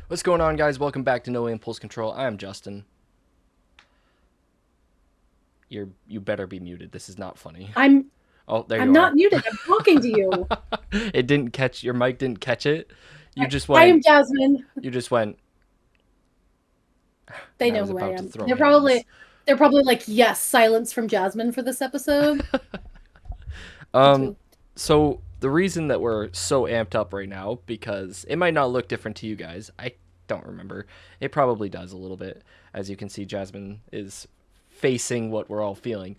What's going on, guys? Welcome back to No Impulse Control. I am Justin. You better be muted. This is not funny. I'm Oh, there I'm you are. not muted. I'm talking to you. It didn't catch your mic. Didn't catch it. You just I went. am Jasmine. You just went. They And I know was who I about to am. throw They're hands. probably they're probably like, yes, silence from Jasmine for this episode. Me Um. too. So the reason that we're so amped up right now, because it might not look different to you guys. I don't remember. It probably does a little bit. As you can see, Jasmine is facing what we're all feeling.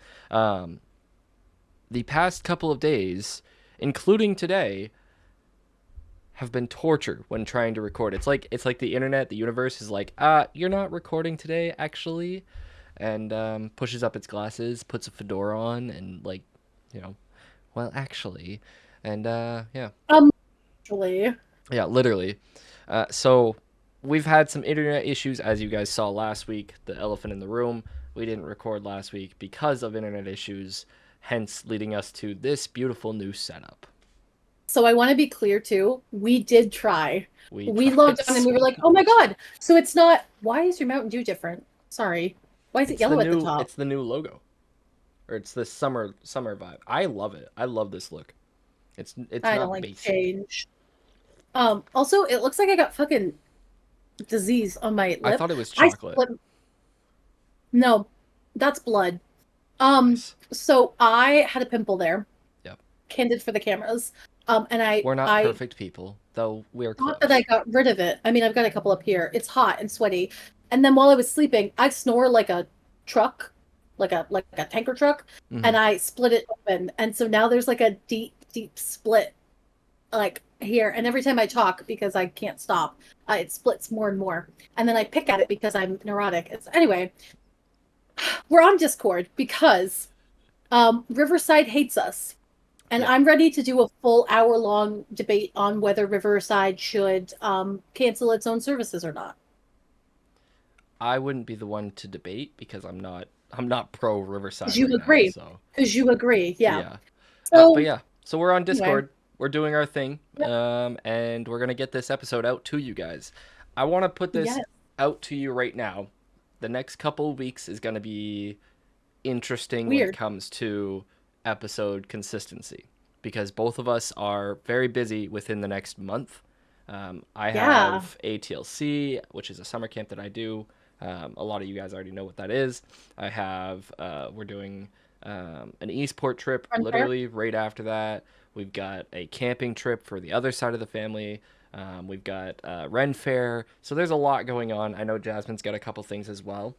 The past couple of days, including today, have been torture when trying to record. It's like the internet, the universe is like, you're not recording today, actually, and pushes up its glasses, puts a fedora on, and like, you know, well, actually, and yeah, Um, actually, yeah, literally. So we've had some internet issues, as you guys saw last week. The elephant in the room. We didn't record last week because of internet issues, hence leading us to this beautiful new setup. so I want to be clear too. We did try. We We tried logged on and we so were like, oh my much. God. So it's not, why is your Mountain Dew different? Sorry. Why is it It's the yellow at the new top? it's the new logo. Or it's this summer vibe. I love it. I love this look. It's I don't not like basic. change. Also, it looks like I got fucking disease on my I lip. thought it was I chocolate. split. No, that's blood. Um, Nice. so I had a pimple there, Yep. candid for the cameras. And We're not I perfect people, though we're thought that I close. got rid of it. I mean, I've got a couple up here. It's hot and sweaty. And then while I was sleeping, I snore like a truck, like a tanker truck, Hmm. and I split it open. And so now there's like a deep, deep split like here. And every time I talk, because I can't stop, it splits more and more. And then I pick at it because I'm neurotic. Anyway, we're on Discord because Riverside hates us. And Yep. I'm ready to do a full hour-long debate on whether Riverside should cancel its own services or not. I wouldn't be the one to debate because I'm not pro Riverside Because you right now. agree. So Because you agree. Yeah. yeah. But So, yeah. So we're on anyway. Discord. We're doing our thing. Yep. And we're gonna get this episode out to you guys. I want to put this Yes. out to you right now. The next couple of weeks is gonna be interesting when it Weird. comes to episode consistency because both of us are very busy within the next month. I Yeah. have ATLC, which is a summer camp that I do. A lot of you guys already know what that is. We're doing an Eastport trip Unfair. literally right after that. We've got a camping trip for the other side of the family. We've got Ren Fair. So there's a lot going on. I know Jasmine's got a couple things as well.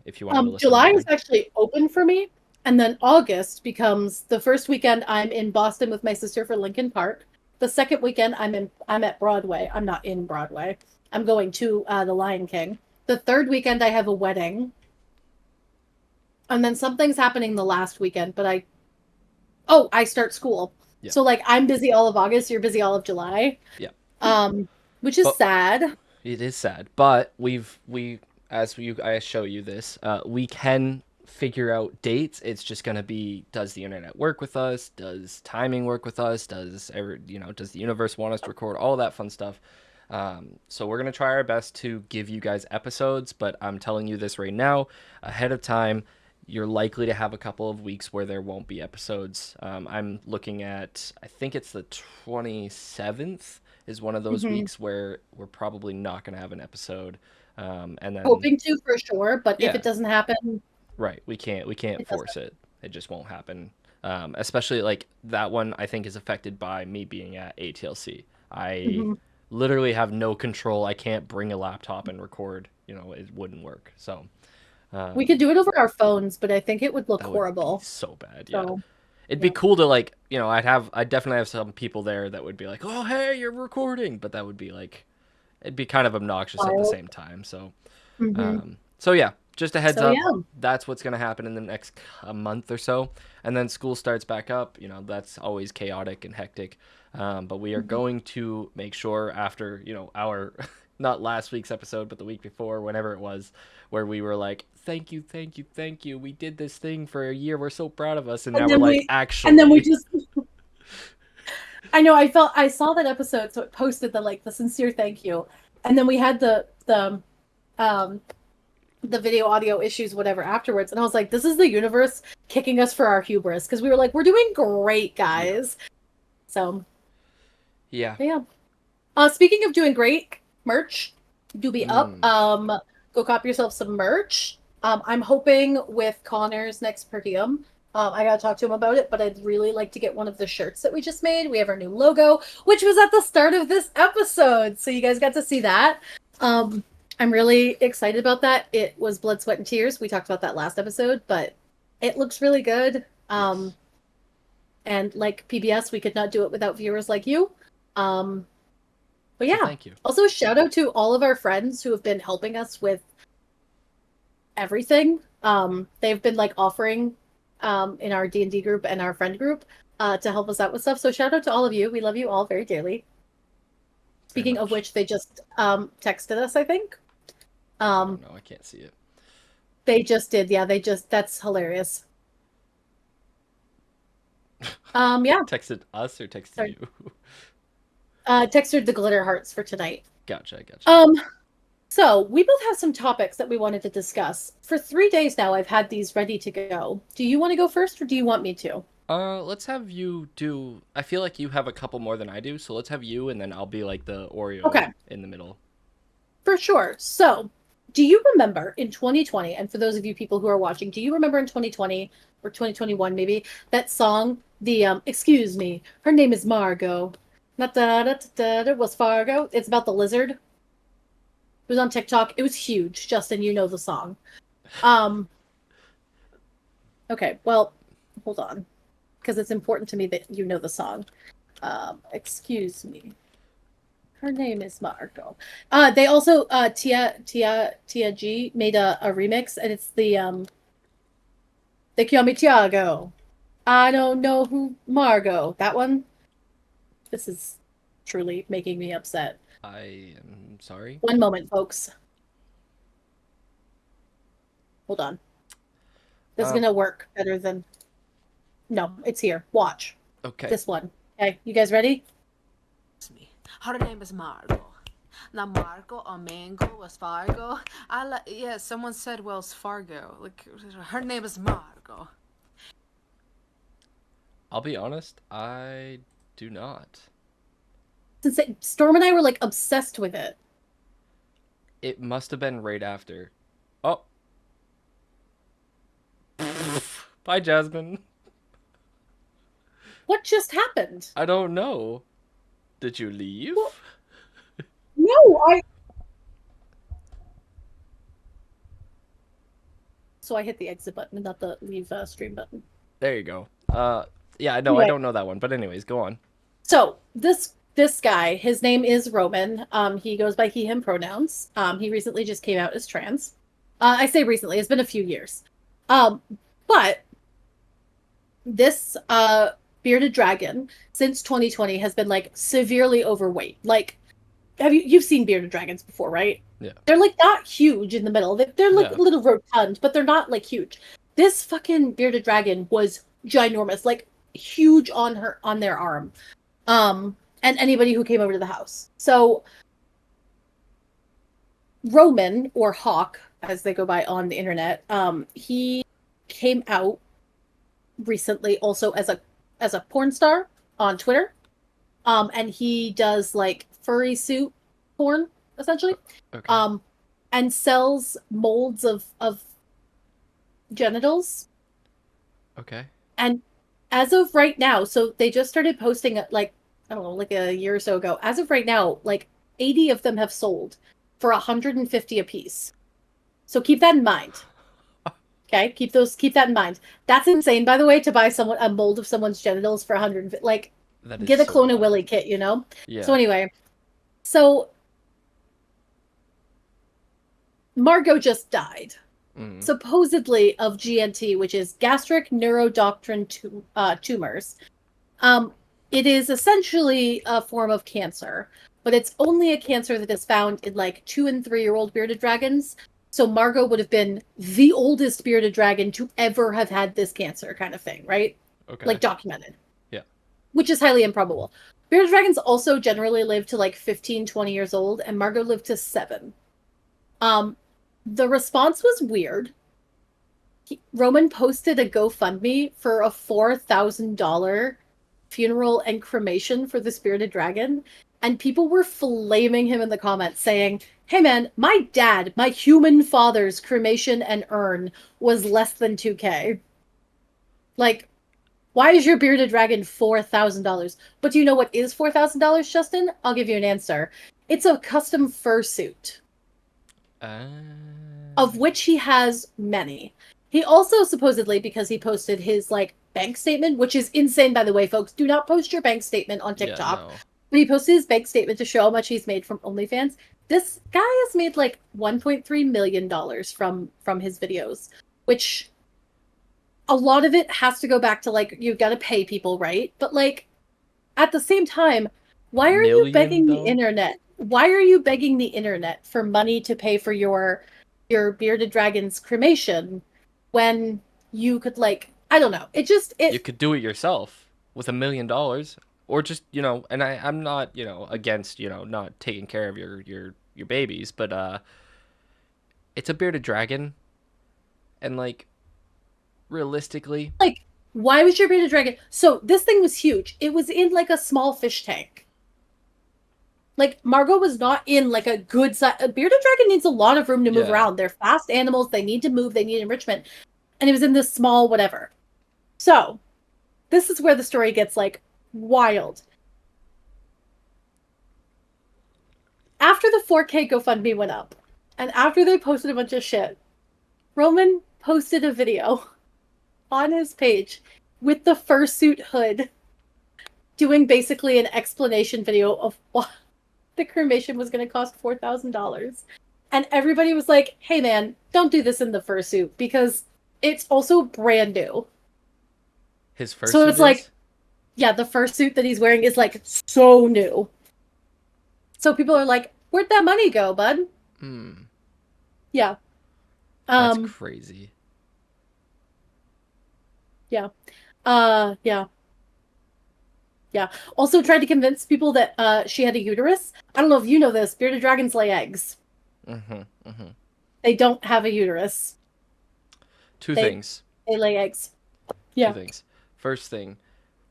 If you want me to list them July is again. actually open for me. And then August becomes the first weekend I'm in Boston with my sister for Lincoln Park. The second weekend I'm at Broadway. I'm not in Broadway. I'm going to the Lion King. The third weekend I have a wedding. And then something's happening the last weekend, but I start school. Yeah, So like I'm busy all of August, you're busy all of July. yeah. Which is But sad. it is sad. But we as you I show you this, we can figure out dates. It's just gonna be, does the internet work with us? Does timing work with us? Does the universe want us to record all that fun stuff? So we're gonna try our best to give you guys episodes, but I'm telling you this right now, ahead of time. You're likely to have a couple of weeks where there won't be episodes. I'm looking at, I think it's the 27th is one of those Mhm. weeks where we're probably not going to have an episode. And then, Hoping to for sure, but if yeah, it doesn't happen, right. We can't it force doesn't. it. It just won't happen. Especially like that one, I think is affected by me being at ATLC. I Mhm. literally have no control. I can't bring a laptop and record. It wouldn't work. So We could do it over our phones, but I think it would look that would be horrible. so bad. Yeah. So, It'd be yeah. cool to like, I'd definitely have some people there that would be like, "Oh, hey, you're recording," but that would be like, it'd be kind of obnoxious at the Wild. same time. So, Hmm. so yeah, just a heads So up. yeah. That's what's gonna happen in the next a month or so, and then school starts back up. That's always chaotic and hectic. But we are Mhm. going to make sure after our not last week's episode, but the week before, whenever it was, where we were like, "Thank you, thank you, thank you. We did this thing for a year. We're so proud of us," and now And we're then like, we and then we "Actually." just I know I saw that episode, so it posted the sincere thank you. And then we had um the video audio issues, whatever, afterwards. And I was like, this is the universe kicking us for our hubris. Because we were like, we're doing great, Yeah. guys. So, Yeah. yeah. Speaking of doing great, merch do be up. Mm. Go cop yourself some merch. I'm hoping with Connor's next per diem. I gotta talk to him about it, but I'd really like to get one of the shirts that we just made. We have our new logo, which was at the start of this episode, so you guys got to see that. Um, I'm really excited about that. It was blood, sweat, and tears. We talked about that last episode, but it looks really good. Yes. And like PBS, we could not do it without viewers like you. Um, but So yeah, thank you. also a shout out to all of our friends who have been helping us with everything. They've been like offering in our D&D group and our friend group to help us out with stuff. So shout out to all of you. We love you all very dearly. Very Speaking of much. which, they just texted us, I think. I Um, don't know. I can't see it. they just did. Yeah, they just that's hilarious. Yeah. Texted us or texted Sorry. you? Texted the glitter hearts for tonight. Gotcha. Gotcha. Um, so we both have some topics that we wanted to discuss. For 3 days now, I've had these ready to go. Do you want to go first or do you want me to? Let's have you do. I feel like you have a couple more than I do, so let's have you, and then I'll be like the Oreo Okay. in the middle. For sure. So, do you remember in 2020, and for those of you people who are watching, do you remember in 2020 or 2021 maybe that song, the excuse me, her name is Margot. Not da da da da was Fargo. It's about the lizard. It was on TikTok. It was huge. Justin, you know the song. Um okay, well, hold on. Because it's important to me that you know the song. Excuse me. Her name is Margot. They also Tia G made a remix, and it's the they call me Tiago. I don't know who Margot. That one. This is truly making me upset. I am sorry. One moment, folks. Hold on. This is Um. gonna work better than. No, it's here. Watch Okay. this one. Okay, you guys ready? Me. Her name is Margot. Now Margot or Mango was Fargo. Yeah, someone said Wells Fargo. Like her name is Margot. I'll be honest. I do not. Since Storm and I were like obsessed with it. It must have been right after. Oh. Bye, Jasmine. What just happened? I don't know. Did you leave? Well, no, so I hit the exit button, not the leave stream button. There you go. Yeah, no, I Anyway, don't know that one. But anyways, go on. so this guy, his name is Roman. He goes by he him pronouns. He recently just came out as trans. I say recently; it's been a few years. Um, but this bearded dragon since 2020 has been like severely overweight. Like, you've seen bearded dragons before, right? Yeah. They're like not huge in the middle. They're like Yeah. a little rotund, but they're not like huge. This fucking bearded dragon was ginormous, like huge on their arm. And anybody who came over to the house. So Roman or Hawk, as they go by on the internet, he came out recently also as a porn star on Twitter. And he does like furry suit porn, essentially. Okay. And sells molds of genitals. Okay. And as of right now, so they just started posting like I don't know, like a year or so ago. As of right now, like 80 of them have sold for 150 a piece. So keep that in mind. Okay, keep that in mind. That's insane, by the way, to buy someone a mold of someone's genitals for 150. Like, That is get a so Clone of wild. Willy kit, you know. Yeah. So anyway, so Margot just died, Mm. supposedly of GNT, which is gastric neuroendocrine tumors. It is essentially a form of cancer, but it's only a cancer that is found in like 2 and 3-year-old bearded dragons. So Margot would have been the oldest bearded dragon to ever have had this cancer, kind of thing, right? Okay. Like documented. Yeah. Which is highly improbable. Bearded dragons also generally live to like 15, 20 years old, and Margot lived to 7. Um, the response was weird. Roman posted a GoFundMe for a $4,000 funeral and cremation for the bearded dragon, and people were flaming him in the comments saying, "Hey man, my dad, my human father's cremation and urn was less than 2K. Like, why is your bearded dragon $4,000? But do you know what is $4,000, Justin? I'll give you an answer. It's a custom fursuit, Uh, of which he has many. He also supposedly, because he posted his like bank statement, which is insane by the way, folks. Do not post your bank statement on yeah, TikTok. no. But he posted his bank statement to show how much he's made from OnlyFans. This guy has made like $1.3 million from his videos, which a lot of it has to go back to like you've got to pay people, right? But like at the same time, why are you Million begging the though? internet? Why are you begging the internet for money to pay for your bearded dragon's cremation when you could like I don't know. You It could do it yourself with $1 million, or just And I'm not against not taking care of your babies, but it's a bearded dragon, and like realistically, like why was your bearded dragon? So this thing was huge. It was in like a small fish tank. Like Margot was not in like a good size. A bearded dragon needs a lot of room to move yeah, around. They're fast animals. They need to move. They need enrichment. And it was in this small whatever. So this is where the story gets like wild. After the 4K GoFundMe went up, and after they posted a bunch of shit, Roman posted a video on his page with the fursuit hood doing basically an explanation video of why the cremation was going to cost $4,000. And everybody was like, hey man, don't do this in the fursuit because it's also brand new. his first So suit it's like, is? yeah, the fursuit that he's wearing is like so new. So people are like, where'd that money go, bud? Hmm, Yeah. that's Um, crazy. yeah. Yeah. Yeah. Also tried to convince people that she had a uterus. I don't know if you know this, bearded dragons lay eggs. Mm-hmm. Mm-hmm. They don't have a uterus. Two They things. they lay eggs. Two Yeah. things. First thing,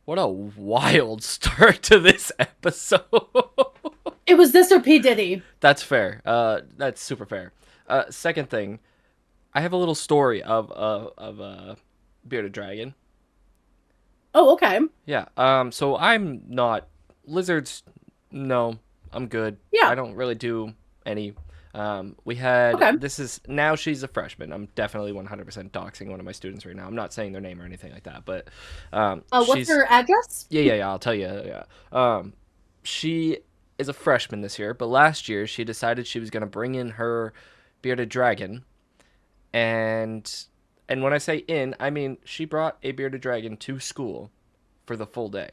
what a wild start to this episode. It was this or P. Diddy. That's fair. That's super fair. Second thing, I have a little story of a bearded dragon. Oh, okay. Yeah. So I'm not lizards. No, I'm good. I Yeah. don't really do any. We had Okay. this is now she's a freshman. I'm definitely 100% doxing one of my students right now. I'm not saying their name or anything like that, but What's she's her address? yeah. I'll tell you. Yeah. She is a freshman this year, but last year she decided she was gonna bring in her bearded dragon, and when I say in, I mean she brought a bearded dragon to school for the full day.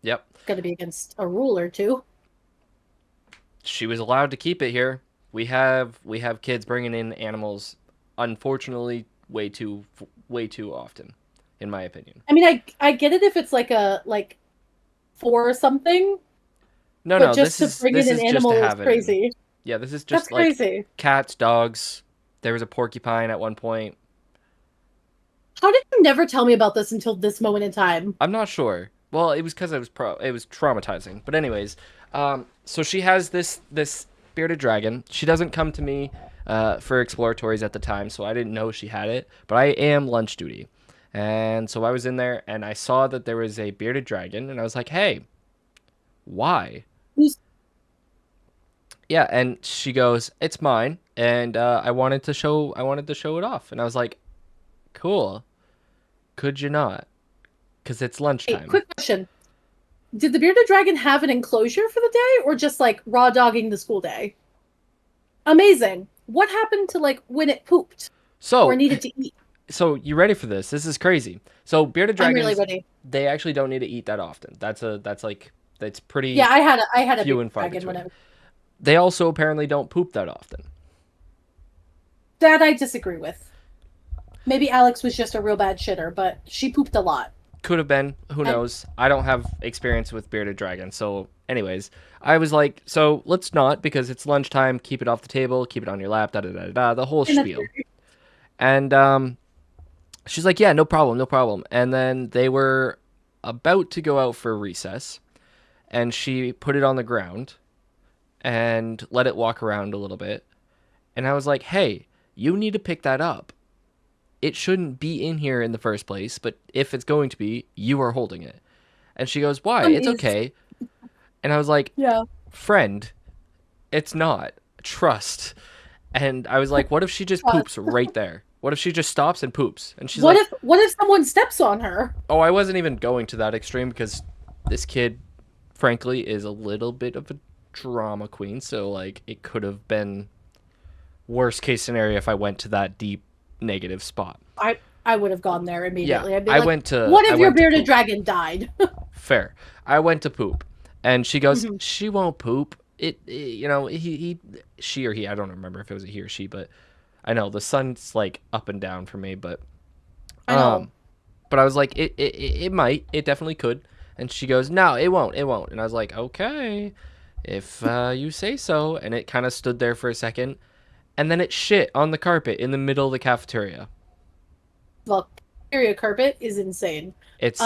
Yep. Gonna be against a rule or two. She was allowed to keep it here. We have kids bringing in animals, unfortunately, way too often, in my opinion. I mean, I get it if it's like a like for something, No, but no, just this to is bring in this an is just to animal is have it in. crazy. Yeah, this is That's just like crazy. cats, dogs. There was a porcupine at one point. How did you never tell me about this until this moment in time? I'm not sure. Well, it was because it was traumatizing. But anyways, so she has this bearded dragon. She doesn't come to me for exploratories at the time, so I didn't know she had it. But I am lunch duty, and so I was in there and I saw that there was a bearded dragon, and I was like, "Hey, why?" Who's Yeah, and she goes, "It's mine," and I wanted to show it off, and I was like, "Cool. Could you not? Because it's Hey, lunchtime." quick question. Did the bearded dragon have an enclosure for the day or just like raw dogging the school day? Amazing. What happened to like when it pooped or So needed to eat? So you ready for this? This is crazy. So bearded I'm really dragons, ready. they actually don't need to eat that often. That's Yeah, pretty I had a few bearded and far dragon when I between. was They also apparently don't poop that often. that I disagree with. Maybe Alex was just a real bad shitter, but she pooped a lot. Could have been. Who knows? I don't have experience with bearded dragon. So, anyways, I was like, so let's not, because it's lunchtime. Keep it off the table. Keep it on your lap. Da da da da. Da, the whole And that's spiel. And she's like, yeah, no problem, no problem. And then they were about to go out for recess, and she put it on the ground and let it walk around a little bit. And I was like, hey, you need to pick that up. It shouldn't be in here in the first place, but if it's going to be, you are holding it. And she goes, why? It's okay. And I was like, Yeah. friend, it's not. Trust. And I was like, what if she just poops right there? What if she just stops and poops? And she's What like, if someone steps on her? oh, I wasn't even going to that extreme because this kid, frankly, is a little bit of a drama queen. So, like, it could have been worst case scenario if I went to that deep negative spot. I would have gone there immediately. Yeah, I'd be I like, went to. what I if your went to bearded poop. dragon died? Fair. I went to poop, and she goes, Mhm. she won't poop. She or he. I don't remember if it was a he or she, but I know the sun's like up and down for me, but I know. but I was like, it might, it definitely could. And she goes, no, it won't. And I was like, okay, if you say so. And it kind of stood there for a second, and then it shit on the carpet in the middle of the cafeteria. Look, area carpet is insane. It's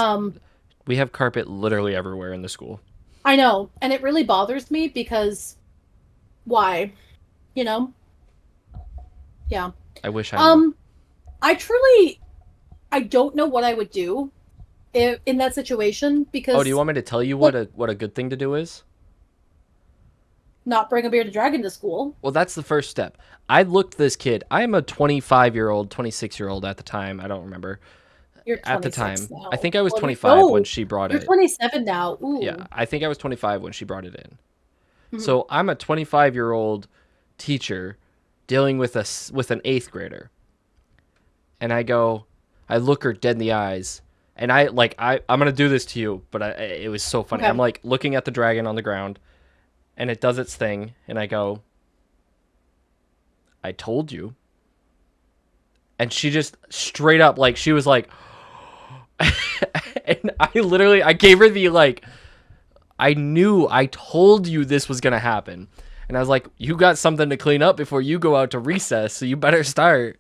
we have carpet literally everywhere in the school. I know, and it really bothers me because why? You know? Yeah. I wish I knew. I don't know what I would do in that situation because Oh, do you want me to tell you what a good thing to do is? not bring a bearded dragon to school. Well, that's the first step. I looked this kid. I am a 25-year-old, 26-year-old at the time. I don't remember. You're At the 26 time. now. I think I was Well, 25 when she brought you're it. 27 now. Ooh. Yeah, I think I was 25 when she brought it in. Mhm. So I'm a 25-year-old teacher dealing with an 8th grader. And I look her dead in the eyes, and I'm going to do this to you, but it was so funny. Okay. I'm like looking at the dragon on the ground, and it does its thing, and I go, I told you. And she just straight up, like, she was like, and I gave her the, like, I told you this was going to happen. And I was like, you got something to clean up before you go out to recess, so you better start.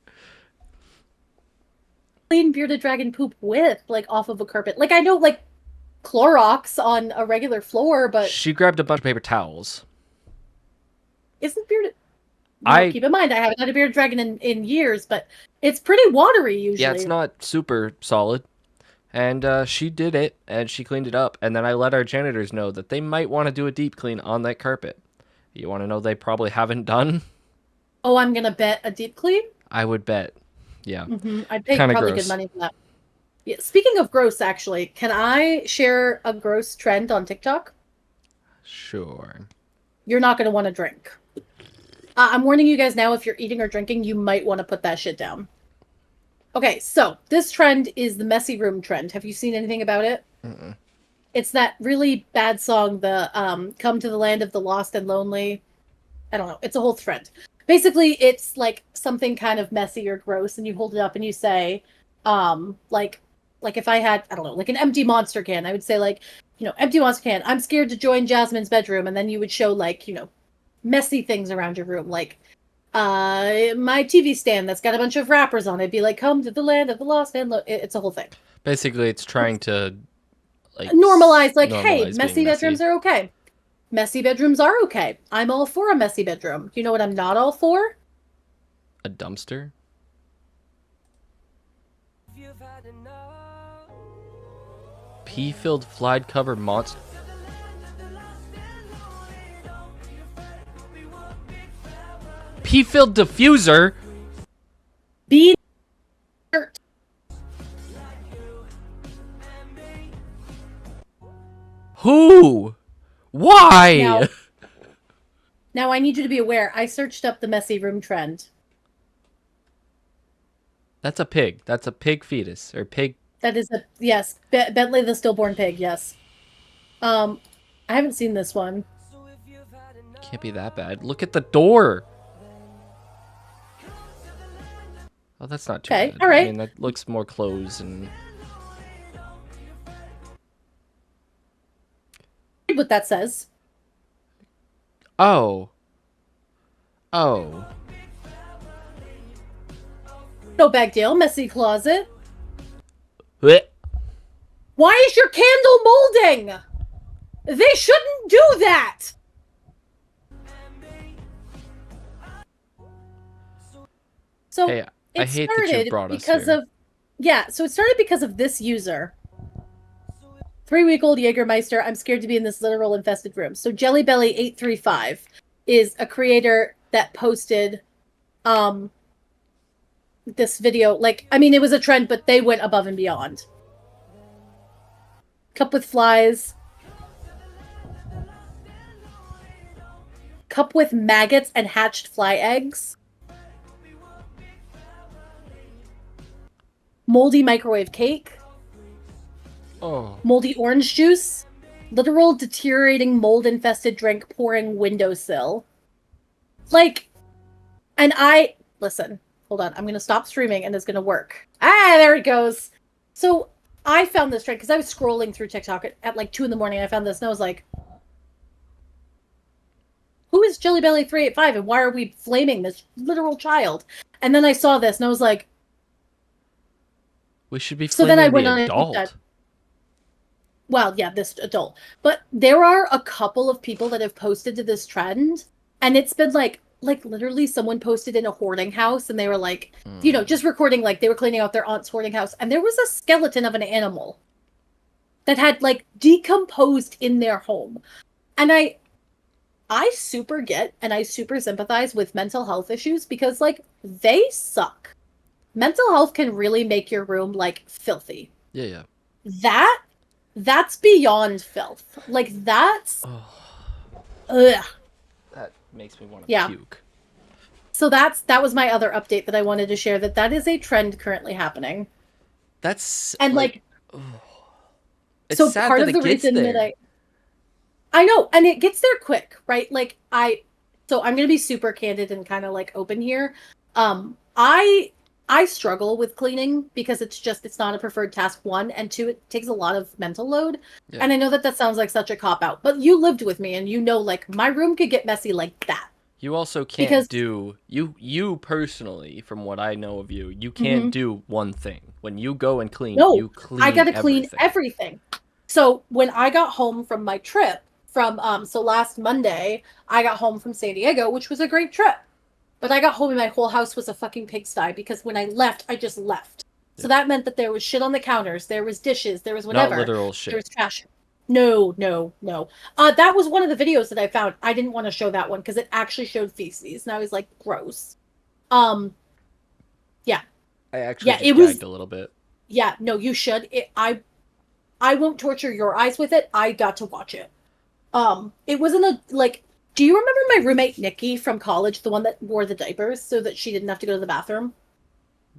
Clean bearded dragon poop with, like, off of a carpet. Like, I know, like, Clorox on a regular floor, but She grabbed a bunch of paper towels. isn't bearded... Now, keep in mind, I haven't had a bearded dragon in years, but it's pretty watery usually. Yeah, it's not super solid. And she did it, and she cleaned it up. And then I let our janitors know that they might want to do a deep clean on that carpet. You want to know they probably haven't done? Oh, I'm gonna bet a deep clean? I would bet. Yeah. Mm-hmm. I'd pay Kinda probably gross. good money for that. Yeah, speaking of gross, actually, can I share a gross trend on TikTok? Sure. You're not going to want to drink. I'm warning you guys now, if you're eating or drinking, you might want to put that shit down. Okay, so this trend is the messy room trend. Have you seen anything about it? Mm-mm. It's that really bad song, the Come to the Land of the Lost and Lonely. I don't know. It's a whole trend. Basically, it's like something kind of messy or gross, and you hold it up and you say, like if I had, I don't know, like an empty Monster can, I would say, like, empty Monster can, I'm scared to join Jasmine's bedroom, and then you would show, like, messy things around your room, like my TV stand that's got a bunch of wrappers on it. Be like, come to the land of the lost and it's a whole thing. Basically, it's trying to like Normalize, like, hey, normalize messy being bedrooms are okay. Messy bedrooms are okay. I'm all for a messy bedroom. You know what I'm not all for? a dumpster. Pea-filled flied covered monster. Pea-filled diffuser. Bean dirt. Who? Why? Now I need you to be aware. I searched up the messy room trend. That's a pig. That's a pig fetus or pig. That is yes, Bentley the stillborn pig. Yes. I haven't seen this one. Can't be that bad. Look at the door. Oh, that's not too Okay, bad. all right. I mean, that looks more clothes and. what that says. Oh. Oh. No big deal. Messy closet. Blech. Why is your candle molding? They shouldn't do that. So Hey, I it hate that you started brought us because here. of so it started because of this user. 3-week-old Jägermeister, I'm scared to be in this literal infested room. So Jellybelly835 is a creator that posted this video. Like, I mean, it was a trend, but they went above and beyond. Cup with flies. Cup with maggots and hatched fly eggs. Moldy microwave cake. Oh. Moldy orange juice. Literal deteriorating mold-infested drink pouring windowsill. Like, and listen, hold on, I'm gonna stop streaming and it's gonna work. Ah, there it goes. So I found this trend because I was scrolling through TikTok at like 2 a.m. I found this and I was like, who is Jellybelly385 and why are we flaming this literal child? And then I saw this and I was like, We should be so then I flaming went the on adult. well, yeah, this adult. But there are a couple of people that have posted to this trend, and it's been like literally someone posted in a hoarding house, and they were like, just recording, like they were cleaning out their aunt's hoarding house, and there was a skeleton of an animal that had like decomposed in their home. And I super get and I super sympathize with mental health issues because like they suck. Mental health can really make your room like filthy. Yeah. That's beyond filth. Like that's ugh. That makes me want to puke. So that was my other update that I wanted to share, that is a trend currently happening. That's and like it's so sad part that of the it gets reason there. that I know, and it gets there quick, right? Like so I'm gonna be super candid and kind of like open here. I struggle with cleaning because it's not a preferred task, 1, and 2, it takes a lot of mental load. Yeah. And I know that sounds like such a cop-out, but you lived with me and you know, like, my room could get messy like that. You also can't you personally, from what I know of you, you can't do one thing. When you go and clean, you clean I gotta clean everything. So when I got home from my trip from, so last Monday, I got home from San Diego, which was a great trip. But I got home and my whole house was a fucking pigsty because when I left, I just left. So that meant that there was shit on the counters, there was dishes, there was whatever. Not literal shit. There was trash. No. That was one of the videos that I found. I didn't want to show that one because it actually showed feces, and I was like, gross. Yeah. I actually just gagged a little bit. Yeah, no, you should. I won't torture your eyes with it. I got to watch it. It wasn't a like. Do you remember my roommate Nikki from college, the one that wore the diapers so that she didn't have to go to the bathroom?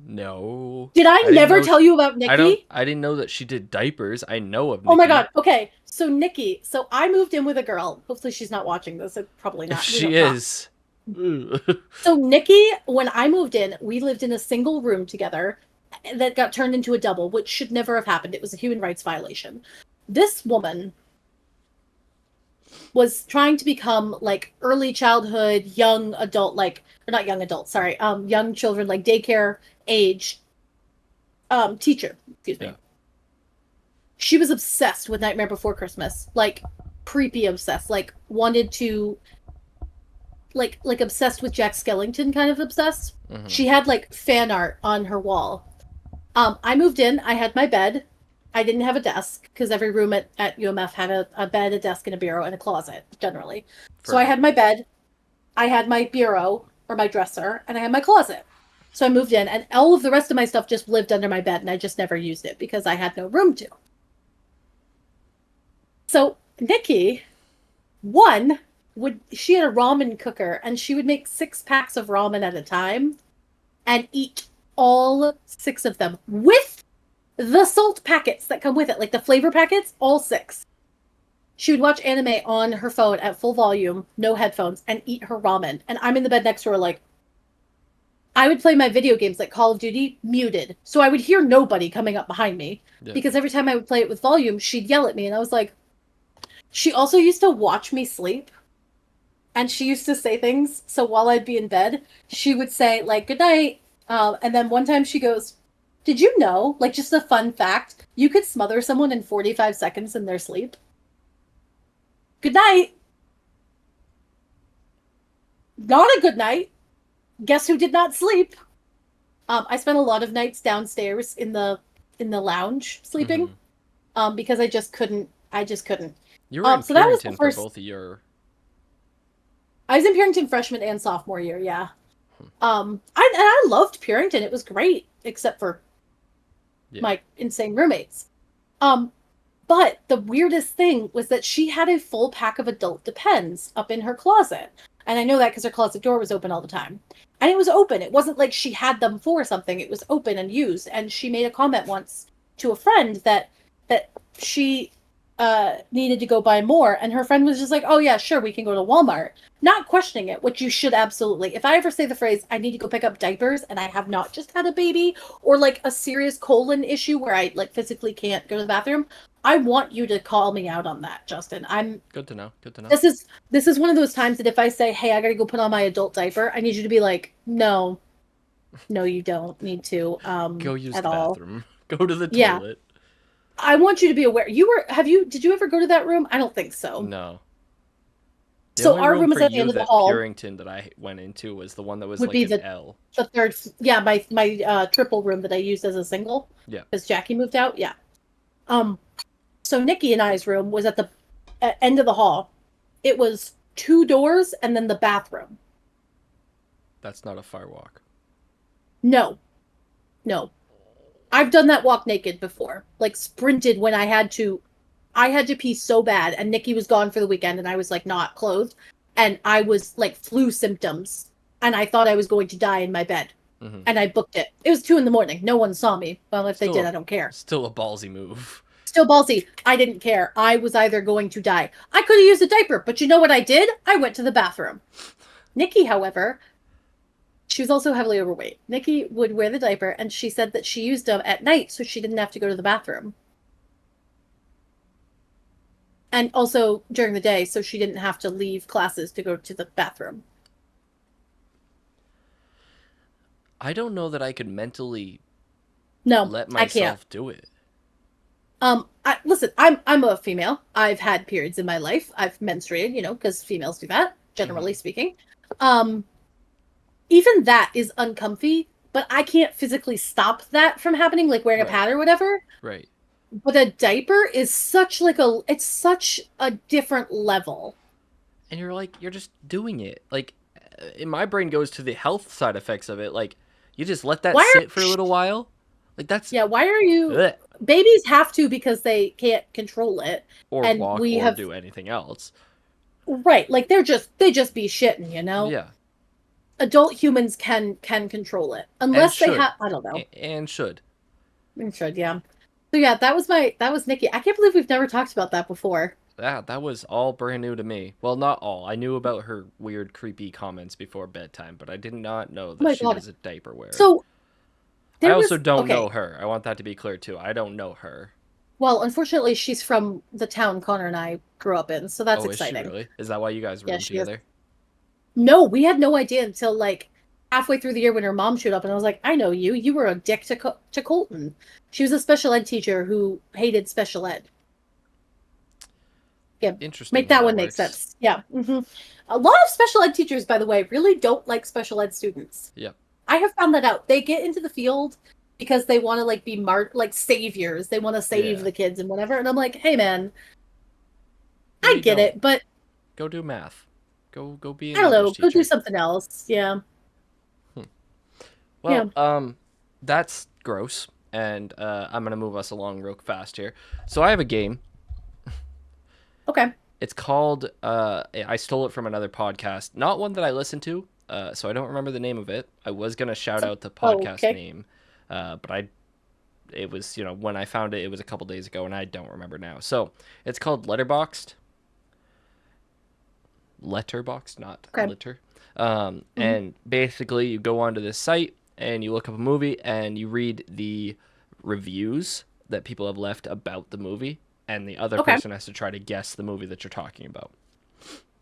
No. Did I never tell you about Nikki? I didn't know that she did diapers. I know of Nikki. Oh my god. Okay. So Nikki, so I moved in with a girl. Hopefully she's not watching this. Probably not. If she is. So Nikki, when I moved in, we lived in a single room together that got turned into a double, which should never have happened. It was a human rights violation. This woman was trying to become like early childhood, young adult, like, or not young adult, sorry, young children, like daycare age teacher, excuse me. She was obsessed with Nightmare Before Christmas, like creepy obsessed, like wanted to like obsessed with Jack Skellington, kind of obsessed. She had like fan art on her wall. I moved in, I had my bed. I didn't have a desk because every room at UMF had a bed, a desk, and a bureau, and a closet, generally. So I had my bed, I had my bureau, or my dresser, and I had my closet. So I moved in, and all of the rest of my stuff just lived under my bed, and I just never used it because I had no room to. So Nikki, she had a ramen cooker, and she would make 6 packs of ramen at a time and eat all 6 of them with the salt packets that come with it, like the flavor packets, all 6. She would watch anime on her phone at full volume, no headphones, and eat her ramen. And I'm in the bed next to her, like, I would play my video games like Call of Duty muted. So I would hear nobody coming up behind me because every time I would play it with volume, she'd yell at me. And I was like, She also used to watch me sleep, and she used to say things. So while I'd be in bed, she would say like "good night," and then one time she goes, "Did you know? Like, just a fun fact: you could smother someone in 45 seconds in their sleep." Good night. Not a good night. Guess who did not sleep? I spent a lot of nights downstairs in the lounge sleeping. Mhm. Because I just couldn't. I just couldn't. You were in So that was the Purington for first. both of your. I was in Purington freshman and sophomore year. Yeah. I loved Purington. It was great, except for Yeah. my insane roommates. Um, but the weirdest thing was that she had a full pack of adult Depends up in her closet, and I know that because her closet door was open all the time, and it was open. It wasn't like she had them for something. It was open and used. And she made a comment once to a friend that she needed to go buy more, and her friend was just like, "Oh yeah, sure, we can go to Walmart," not questioning it, which you should absolutely. If I ever say the phrase "I need to go pick up diapers" and I have not just had a baby or like a serious colon issue where I like physically can't go to the bathroom, I want you to call me out on that, Justin. I'm Good to know. Good to know. this is one of those times that if I say, "Hey, I gotta go put on my adult diaper," I need you to be like, "No, no, you don't need to Go use at the all." bathroom. Go to the Yeah, toilet. I want you to be aware. Did you ever go to that room? I don't think so. No. The So only our room room for was at the you end of the that hall. Purington that I went into was the one that was Would like be an L. the third. Yeah, my triple room that I used as a single Yeah. because Jackie moved out. Yeah. Um. So Nikki and I's room was at the end of the hall. It was two doors and then the bathroom. That's not a far walk. No, no. I've done that walk naked before. Like sprinted when I had to. I had to pee so bad, and Nikki was gone for the weekend, and I was like not clothed, and I was like flu symptoms, and I thought I was going to die in my bed, Hmm. and I booked it. It was 2 a.m. No one saw me. Well, if they Still did, a I don't care. still a ballsy move. Still ballsy. I didn't care. I was either going to die. I could have used a diaper, but you know what I did? I went to the bathroom. Nikki, however, she was also heavily overweight. Nikki would wear the diaper, and she said that she used them at night so she didn't have to go to the bathroom. And also during the day so she didn't have to leave classes to go to the bathroom. I don't know that I could mentally No, let I can't. myself do it. Listen, I'm a female. I've had periods in my life. I've menstruated, because females do that, generally Hmm. speaking. Um, Even that is uncomfy, but I can't physically stop that from happening, like wearing a Right. pad or whatever. Right. But a diaper is it's such a different level. And you're just doing it. Like, in my brain goes to the health side effects of it. Like, you just let that Why sit for a are little while. Like that's Yeah, why are you ugh. babies have to because they can't control it. Or And walk we or have do anything else. right, like they just be shitting. Yeah. Adult humans can control it. And Unless they should. have I don't know. And should. I'm sure, yeah. So yeah, that was Nikki. I can't believe we've never talked about that before. That was all brand new to me. Well, not all. I knew about her weird, creepy comments before bedtime, but I did not know Oh that my she god. was a diaper wearer. So I there also was don't know okay. her. I want that to be clear too. I don't know her. Well, unfortunately she's from the town Connor and I grew up in, so that's Oh, is she exciting. really? Is that why you guys Yeah, room she is. together? No, we had no idea until like halfway through the year when her mom showed up, and I was like, "I know you. You were a dick to Colton." She was a special ed teacher who hated special ed. Yeah, Interesting make how that that one make works. sense. Yeah. A lot of special ed teachers, by the way, really don't like special ed students. Yep. I have found that out. They get into the field because they want to like be like saviors. They want to save Yeah. the kids and whatever. And I'm like, hey man, I Maybe get don't. it, but Go do math. Go be I an don't English know. Go do teacher. something else. Yeah. Yeah. Well, that's gross. And I'm gonna move us along real fast here. So I have a game. Okay. It's called. I stole it from another podcast, not one that I listened to. So I don't remember the name of it. I was gonna shout out the Oh, podcast okay. name, but it was when I found it, it was a couple days ago, and I don't remember now. So it's called Letterboxd, not Okay. litter. Mhm. And basically, you go onto this site and you look up a movie and you read the reviews that people have left about the movie. and the other Okay. person has to try to guess the movie that you're talking about.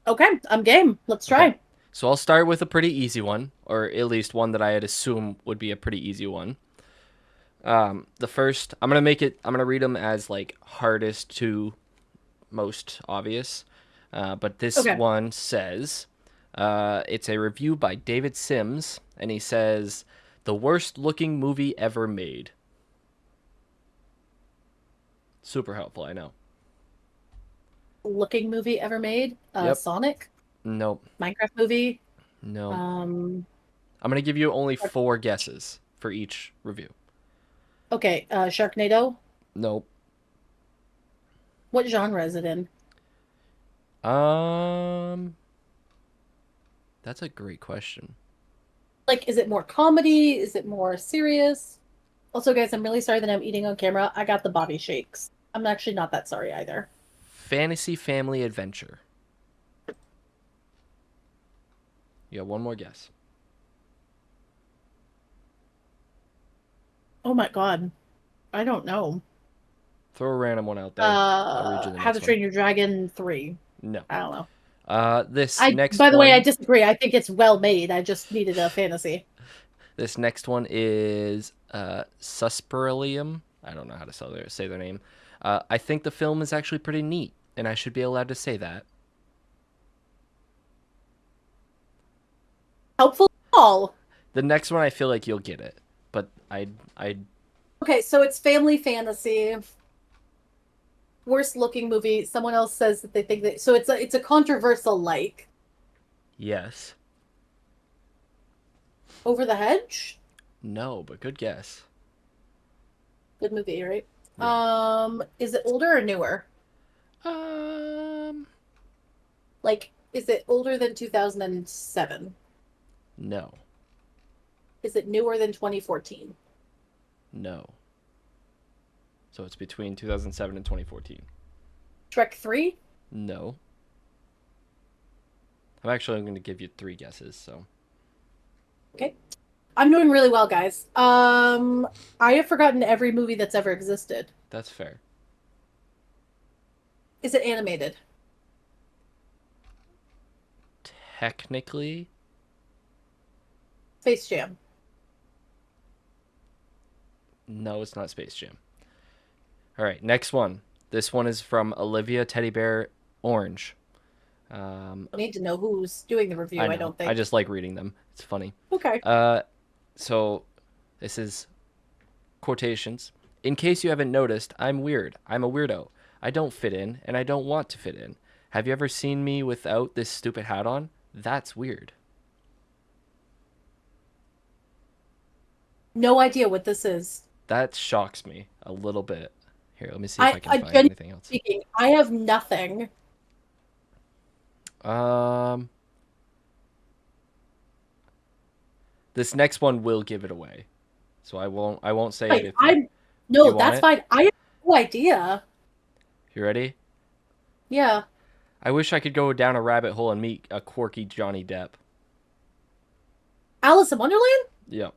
Okay, I'm game. Let's try. Okay. So I'll start with a pretty easy one, or at least one that I'd assume would be a pretty easy one. The first, I'm gonna read them as like hardest to most obvious. But this Okay. one says, it's a review by David Sims, and he says, the worst looking movie ever made. Super helpful, I know. Looking movie ever made? Yep. Sonic? Nope. Minecraft movie? No. Um, I'm gonna give you only 4 guesses for each review. okay, Sharknado? Nope. What genre is it in? That's a great question. Like, is it more comedy? Is it more serious? Also, guys, I'm really sorry that I'm eating on camera. I got the body shakes. I'm actually not that sorry either. Fantasy family adventure. You got one more guess. Oh my god. I don't know. Throw a random one out there. I'll read you the How next to Train one. Your Dragon 3. No. I don't know. This next By the way, I one. disagree. I think it's well made. I just needed a fantasy. This next one is Suspiralium. I don't know how to say their name. I think the film is actually pretty neat, and I should be allowed to say that. Helpful call. The next one, I feel like you'll get it, but I Okay, so it's family fantasy. Worst looking movie. Someone else says that they think that so it's a controversial like yes. Over the Hedge. No, but good guess. Good movie, right? Yeah. Is it older or newer? Um, Like, is it older than 2007? no, Is it newer than 2014? no. So it's between 2007 and 2014. Shrek 3? No. I'm actually going to give you 3 guesses, so. Okay. I'm doing really well, guys. I have forgotten every movie that's ever existed. That's fair. Is it animated? Technically, Space Jam. no, it's not Space Jam. All right, next one. This one is from Olivia Teddy Bear Orange. I need to know who's doing the review, I know. I don't think. I just like reading them. It's funny. Okay. So this is quotations. In case you haven't noticed, I'm weird. I'm a weirdo. I don't fit in, and I don't want to fit in. Have you ever seen me without this stupid hat on? That's weird. No idea what this is. That shocks me a little bit. Here, let me see if I can find genuinely anything else. speaking, I have nothing. This next one will give it away, so I won't say it. Like, If you no, want that's it? fine. I have no idea. You ready? Yeah. I wish I could go down a rabbit hole and meet a quirky Johnny Depp. Alice in Wonderland? Yep.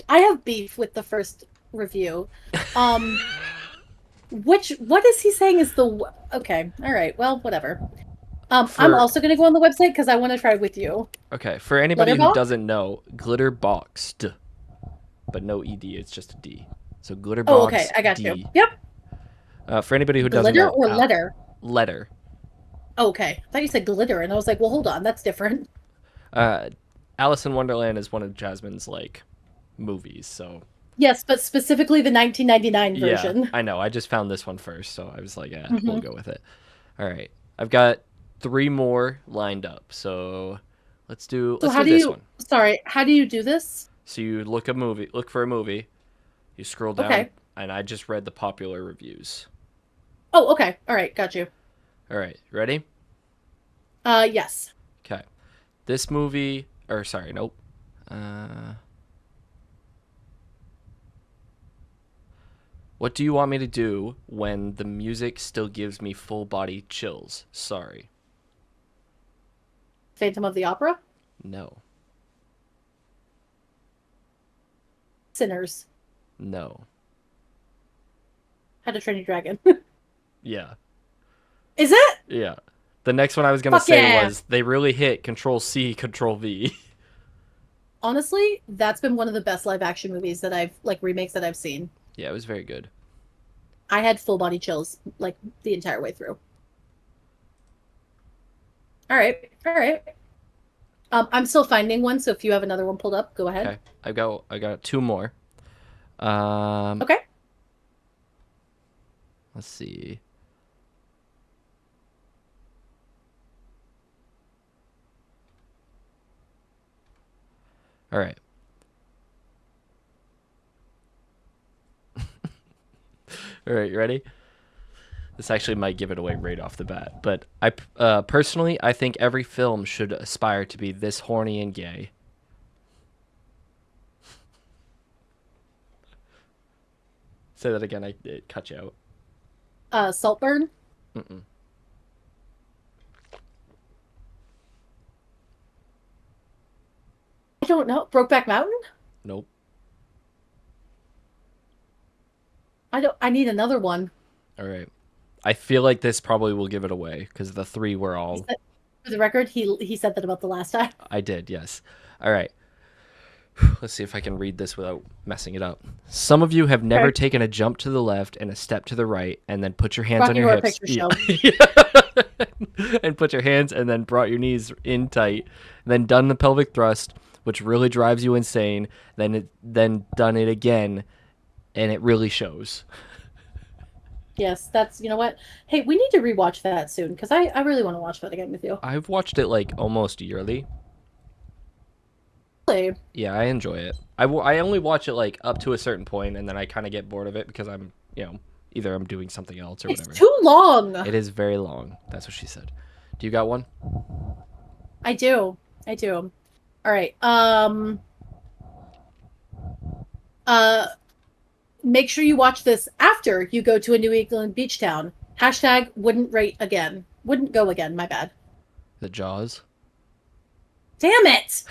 I have beef with the first review. What is he saying is the okay? All right, well, whatever. I'm also gonna go on the website because I want to try with you. Okay, for anybody who Glitterbox? doesn't know, Glitterboxed, but no ed, it's just a D. So Glitterbox. Oh, okay, I got D. you. Yep. For anybody who doesn't Glitter know, or letter? letter. Oh, okay, I thought you said glitter, and I was like, well, hold on, that's different. Alice in Wonderland is one of Jasmine's like movies, so Yes, but specifically the 1999 version. yeah, I know. I just found this one first, so I was like, yeah, Mm-hmm. we'll go with it. All right, I've got 3 more lined up, so let's do So how do this you? one. Sorry, how do you do this? So you look for a movie, you scroll down, Okay. and I just read the popular reviews. Oh, okay. All right, got you. All right, ready? Yes. Okay. This movie, nope. What do you want me to do when the music still gives me full body chills? Sorry. Phantom of the Opera? No. Sinners. No. How to Train Your Dragon. Yeah. Is it? Yeah. The next one I was gonna Fuck say yeah. was they really hit Control C, Control V. Honestly, that's been one of the best live action movies that I've like remakes that I've seen. Yeah, it was very good. I had full body chills like the entire way through. All right, all right. I'm still finding one, so if you have another one pulled up, go ahead. Okay. I got two more. Um Okay. let's see. All right. All right, you ready? This actually might give it away right off the bat, but personally, I think every film should aspire to be this horny and gay. Say that again. It cut you out. Saltburn. Mm-mm. I don't know. Brokeback Mountain. Nope. I need another one. All right. I feel like this probably will give it away because the three were all. For the record, he said that about the last time. I did, yes. All right. Let's see if I can read this without messing it up. Some of you have never Okay. taken a jump to the left and a step to the right and then put your hands on Rocky your Horror hips. Picture Show. And put your hands and then brought your knees in tight. Then done the pelvic thrust, which really drives you insane. Then done it again, and it really shows. Yes, that's, you know what? Hey, we need to rewatch that soon because I really want to watch that again with you. I've watched it like almost yearly. Really? Yeah, I enjoy it. I only watch it like up to a certain point, and then I kind of get bored of it because I'm, either I'm doing something else or It's whatever. too long. It is very long. That's what she said. Do you got one? I do. I do. All right. Make sure you watch this after you go to a New England beach town. Hashtag wouldn't rate again. Wouldn't go again. My bad. The Jaws. Damn it!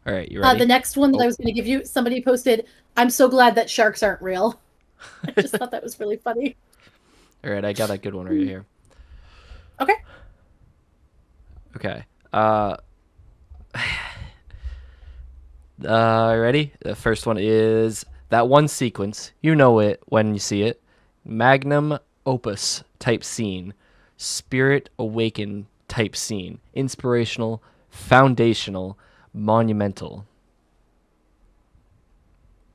All right, you ready? The next one that Oh. I was going to give you, somebody posted, "I'm so glad that sharks aren't real." I just thought that was really funny. All right, I got a good one right here. Okay. Okay. Ready? The first one is that one sequence. You know it when you see it. Magnum opus type scene. Spirit awaken type scene. Inspirational, foundational, monumental.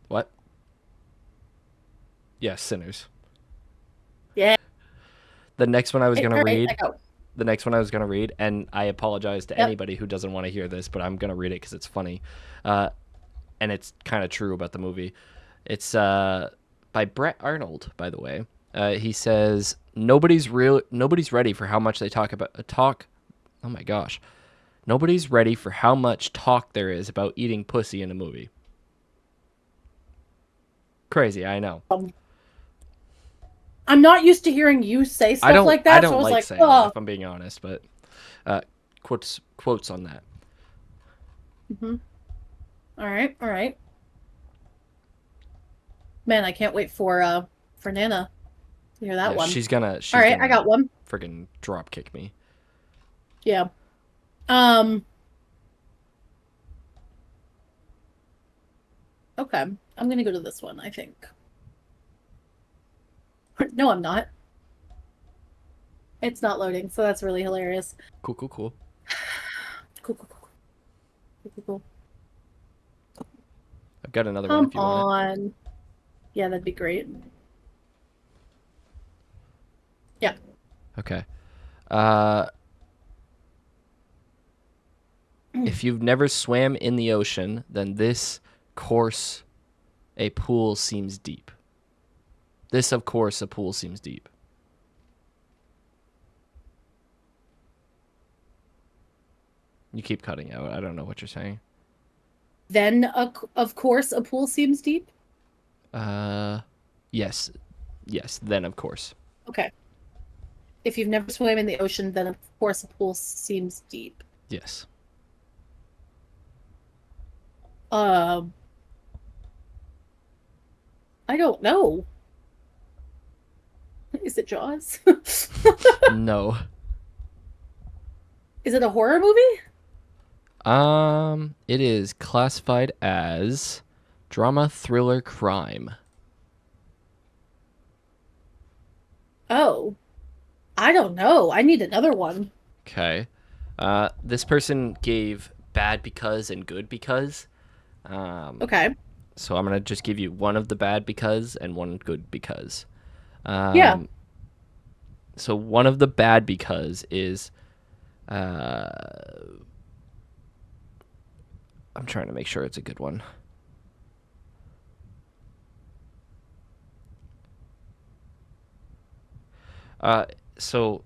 What? Yes, Sinners. Yeah. The next one I was going to All right, read. I go. The next one I was going to read, and I apologize to Yep. anybody who doesn't want to hear this, but I'm going to read it because it's funny. And it's kind of true about the movie. It's by Brett Arnold, by the way. He says, nobody's ready for how much they talk about talk. Oh my gosh. Nobody's ready for how much talk there is about eating pussy in a movie. Crazy, I know. I'm not used to hearing you say stuff like that, I don't so I was like like, saying that, oh. if I'm being honest, but quotes on that. Mm-hmm. All right, all right. Man, I can't wait for Nana to hear that Yeah, one. she's gonna All right, I got one. Friggin' drop kick me. Yeah. Okay, I'm gonna go to this one, I think. No, I'm not. It's not loading, so that's really hilarious. Cool. Cool. I've got another one Come if you want on. Yeah, that'd be great. Yeah. it. Okay. If you've never swam in the ocean, then this course a pool seems deep. This, of course, a pool seems deep. You keep cutting out. I don't know what you're saying. Then, of course, a pool seems deep. Yes. Then, of course. Okay. If you've never swam in the ocean, then of course a pool seems deep. Yes. Um, I don't know. Is it Jaws? No. Is it a horror movie? It is classified as drama, thriller, crime. Oh, I don't know. I need another one. Okay. This person gave bad because and good because. Okay. So I'm gonna just give you one of the bad because and one good because. Yeah. So one of the bad because is, I'm trying to make sure it's a good one. So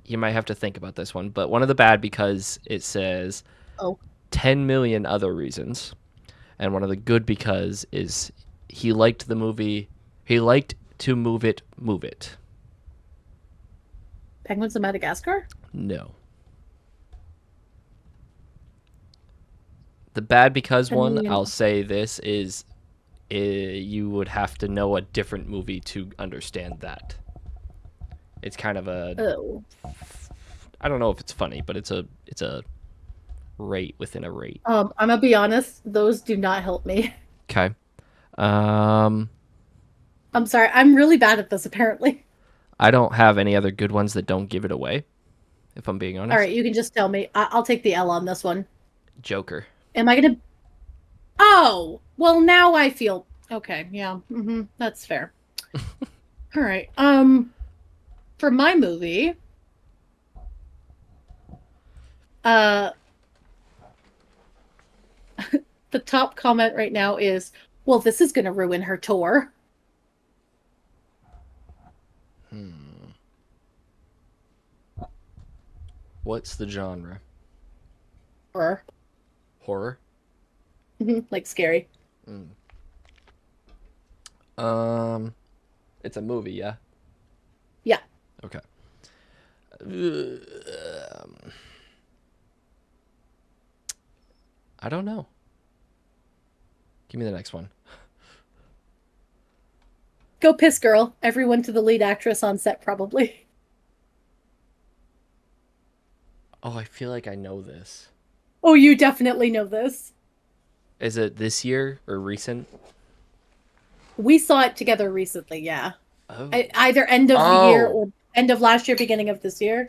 you might have to think about this one, but one of the bad because it says Oh. 10 million other reasons. And one of the good because is he liked the movie. He liked to move it, move it. Penguins of Madagascar? No. The bad because 10 one, million. I'll say this is you would have to know a different movie to understand that. It's kind of a, Oh. I don't know if it's funny, but it's a rate within a rate. I'm gonna be honest, those do not help me. Okay. I'm sorry, I'm really bad at this apparently. I don't have any other good ones that don't give it away, if I'm being honest. All right, you can just tell me. I'll take the L on this one. Joker. Am I gonna? Oh, well now I feel okay. Yeah, that's fair. All right. For my movie, uh, the top comment right now is, "Well, this is gonna ruin her tour." What's the genre? Or Horror? like scary. It's a movie, yeah? Yeah. Okay. I don't know. Give me the next one. Go piss girl. Everyone to the lead actress on set probably. Oh, I feel like I know this. Oh, you definitely know this. Is it this year or recent? We saw it together recently, yeah. Oh. Either end of the year Oh. or end of last year, beginning of this year.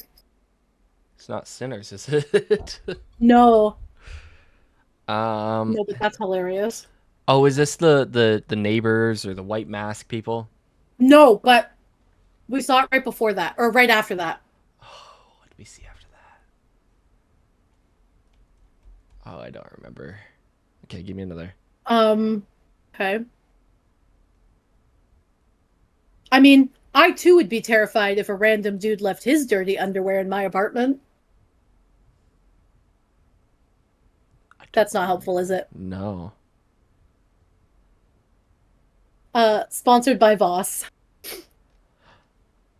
It's not Sinners, is it? No. Um. No, but that's hilarious. Oh, is this the neighbors or the white mask people? No, but we saw it right before that, or right after that. Oh, what did we see after that? Oh, I don't remember. Okay, give me another. Okay. I mean, I too would be terrified if a random dude left his dirty underwear in my apartment. That's not helpful, is it? No. Sponsored by Voss.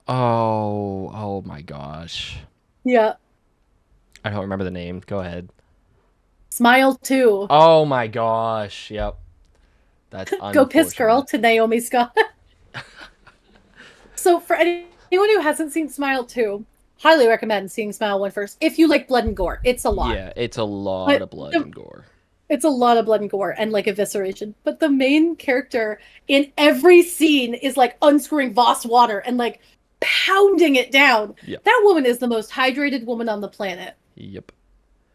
Oh my gosh. Yeah. I don't remember the name. Go ahead. Smile too. Oh my gosh. Yep. That's Go piss girl unfortunate. to Naomi Scott. So for anyone who hasn't seen Smile 2, highly recommend seeing Smile 1 first. If you like blood and gore, it's a lot. Yeah, it's a lot But of blood and gore. It's a lot of blood and gore and like evisceration. But the main character in every scene is like unscrewing Voss water and like pounding it down. Yep. That woman is the most hydrated woman on the planet. Yep.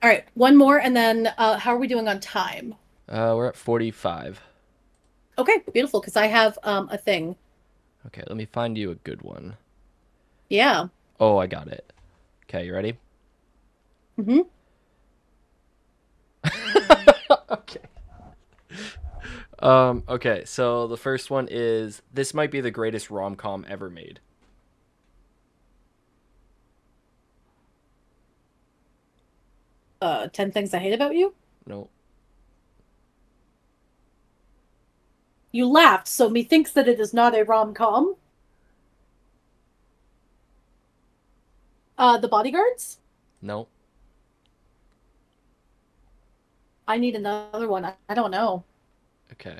All right, one more, and then how are we doing on time? We're at 45. Okay, beautiful, because I have a thing. Okay, let me find you a good one. Yeah. Oh, I got it. Okay, you ready? Mm-hmm. Okay. Okay, so the first one is this might be the greatest rom-com ever made. Ten Things I Hate About You? No. You laughed, so methinks that it is not a rom-com. The Bodyguards? No. I need another one. I don't know. Okay.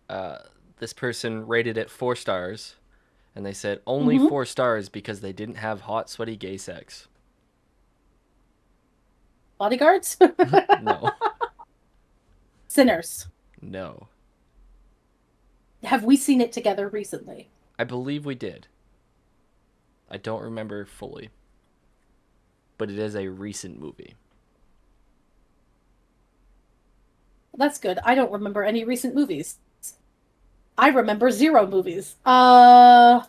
Uh, this person rated it 4 stars, and they said only Mm-hmm. 4 stars because they didn't have hot, sweaty gay sex. Bodyguards? No. Sinners. No. Have we seen it together recently? I believe we did. I don't remember fully. But it is a recent movie. That's good. I don't remember any recent movies. I remember 0 movies. Oh,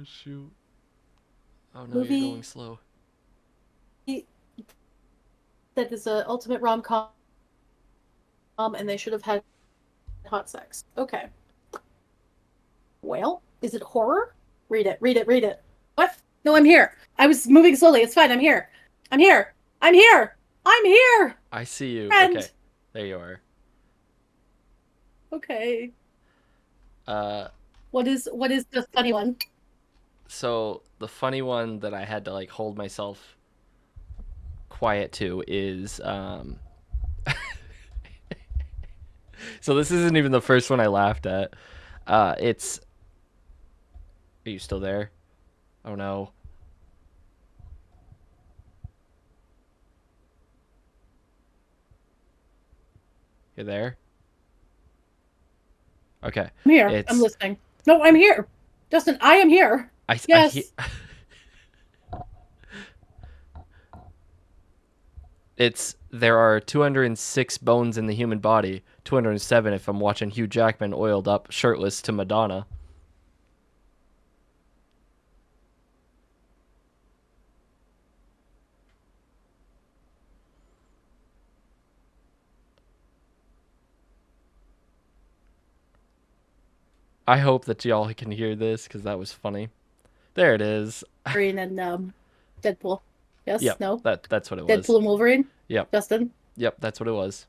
shoot. Oh, no, you're going Movie slow. that is a ultimate rom-com, and they should have had hot sex. Okay. Well, is it horror? Read it, read it, read it. What? No, I'm here. I was moving slowly. It's fine. I'm here. I'm here. I'm here. I'm here. I see you. Friend. Okay. There you are. Okay. Uh, What is the funny one? so the funny one that I had to like hold myself quiet to is so this isn't even the first one I laughed at. It's Are you still there? Oh no. You're there? Okay. I'm here. I'm It's listening. No, I'm here. Justin, I am here. I Yes. It's there are 206 bones in the human body, 207 if I'm watching Hugh Jackman oiled up shirtless to Madonna. I hope that y'all can hear this because that was funny. There it is. Wolverine and Deadpool. Yes? Yep, No? that's what it was. Deadpool and Wolverine? Yep, Justin? yep, that's what it was.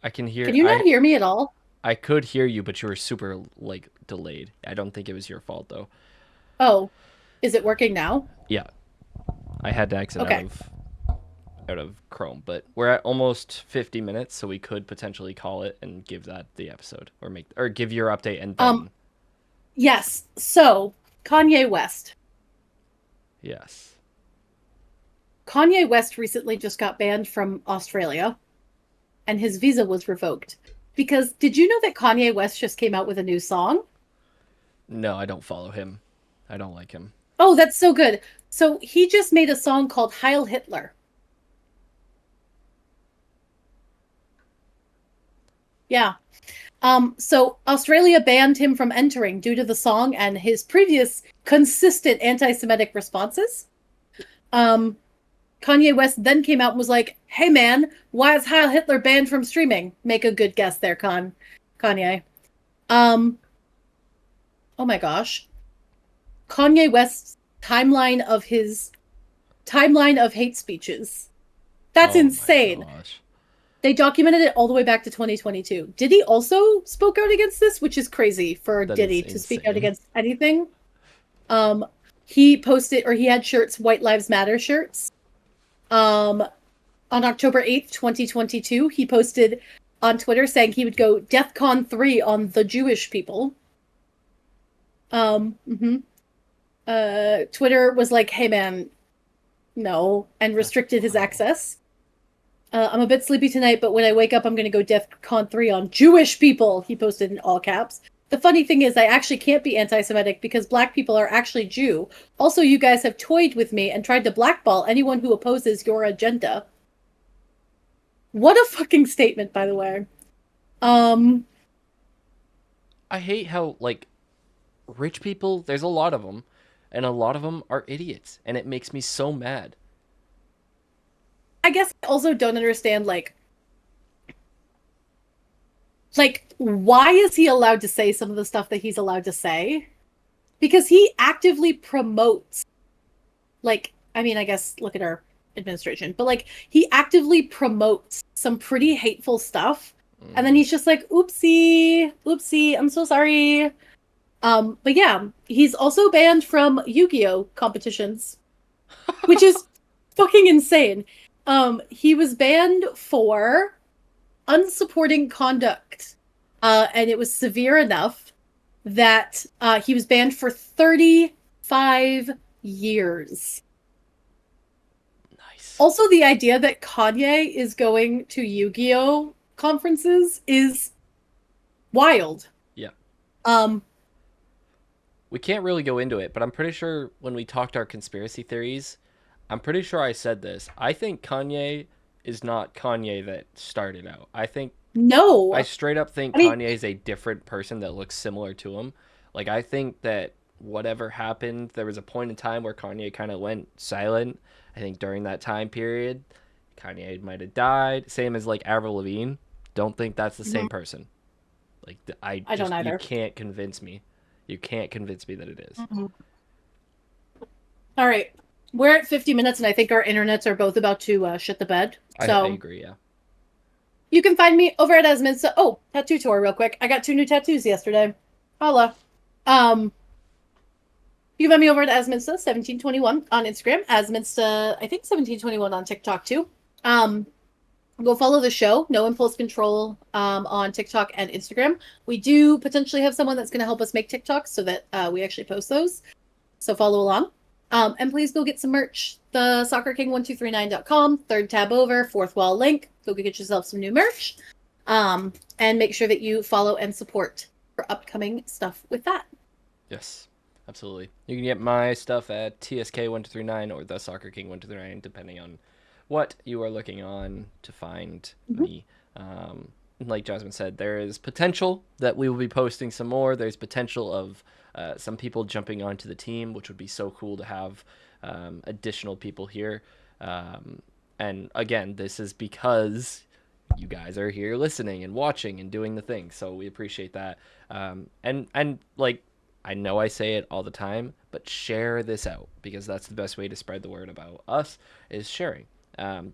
I can hear. Can you not hear me at all? I could hear you, but you were super like delayed. I don't think it was your fault though. Oh. Is it working now? Yeah, I had to exit Okay. out of Chrome, but we're at almost 50 minutes, so we could potentially call it and give that the episode, or give your update and then Yes. So, Kanye West. yes. Kanye West recently just got banned from Australia, and his visa was revoked. Because did you know that Kanye West just came out with a new song? No, I don't follow him. I don't like him. Oh, that's so good. So he just made a song called Heil Hitler. Yeah. So Australia banned him from entering due to the song and his previous consistent anti-Semitic responses. Kanye West then came out and was like, "Hey man, why is Heil Hitler banned from streaming?" Make a good guess there, Kanye. Oh my gosh. Kanye West's timeline of hate speeches. That's Oh my insane. gosh. They documented it all the way back to 2022. Diddy also spoke out against this, which is crazy for That Diddy is to speak out insane. against anything. He posted, or he had shirts, White Lives Matter shirts. On October 8th, 2022, he posted on Twitter saying he would go DEFCON 3 on the Jewish people. Twitter was like, "Hey man, no," and restricted his access. I'm a bit sleepy tonight, but when I wake up, I'm going to go DEFCON 3 on Jewish people, he posted in all caps. The funny thing is, I actually can't be anti-Semitic because black people are actually Jew. Also, you guys have toyed with me and tried to blackball anyone who opposes your agenda. What a fucking statement, by the way. I hate how like rich people, there's a lot of them, and a lot of them are idiots, and it makes me so mad. I guess I also don't understand, like, why is he allowed to say some of the stuff that he's allowed to say? because he actively promotes, like, I mean, I guess look at our administration, but like he actively promotes some pretty hateful stuff. And then he's just like, oopsie, oopsie, I'm so sorry. But yeah, he's also banned from Yu-Gi-Oh competitions, which is fucking insane. He was banned for unsupporting conduct. And it was severe enough that he was banned for 35 years. Nice. Also, the idea that Kanye is going to Yu-Gi-Oh conferences is wild. Yeah. Um, We can't really go into it, but I'm pretty sure when we talked our conspiracy theories, I'm pretty sure I said this. I think Kanye is not Kanye that started out. I no. straight up think I mean, Kanye is a different person that looks similar to him. Like, I think that whatever happened, there was a point in time where Kanye kind of went silent. I think during that time period, Kanye might have died. Same as like Avril Lavigne. Don't think that's the same person. Like, I don't you either. can't convince me. You can't convince me that it is. All right. We're at 50 minutes, and I think our internets are both about to shit the bed. I So agree, yeah. you can find me over at Jasmines. Oh, tattoo tour real quick. I got 2 new tattoos yesterday. Holla. You can find me over at Asminsta1721 on Instagram. Asminsta, I think 1721 on TikTok too. Go follow the show, No Impulse Control, on TikTok and Instagram. We do potentially have someone that's going to help us make TikToks so that we actually post those. So follow along. And please go get some merch. The soccerking1239.com, third tab over, fourth wall link. Go get yourself some new merch. And make sure that you follow and support for upcoming stuff with that. Yes, absolutely. You can get my stuff at TSK1239 or the Soccer King 1239, depending on what you are looking on to find me. Like Jasmine said, there is potential that we will be posting some more. There's potential of some people jumping onto the team, which would be so cool to have additional people here. And again, this is because you guys are here listening and watching and doing the thing, so we appreciate that. And like, I know I say it all the time, but share this out, because that's the best way to spread the word about us, is sharing.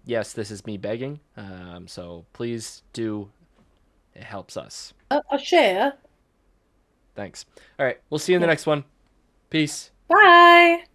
Yes, this is me begging, so please do. It helps us. A share. Thanks. All right, we'll see you in the Yeah. next one. Peace. Bye.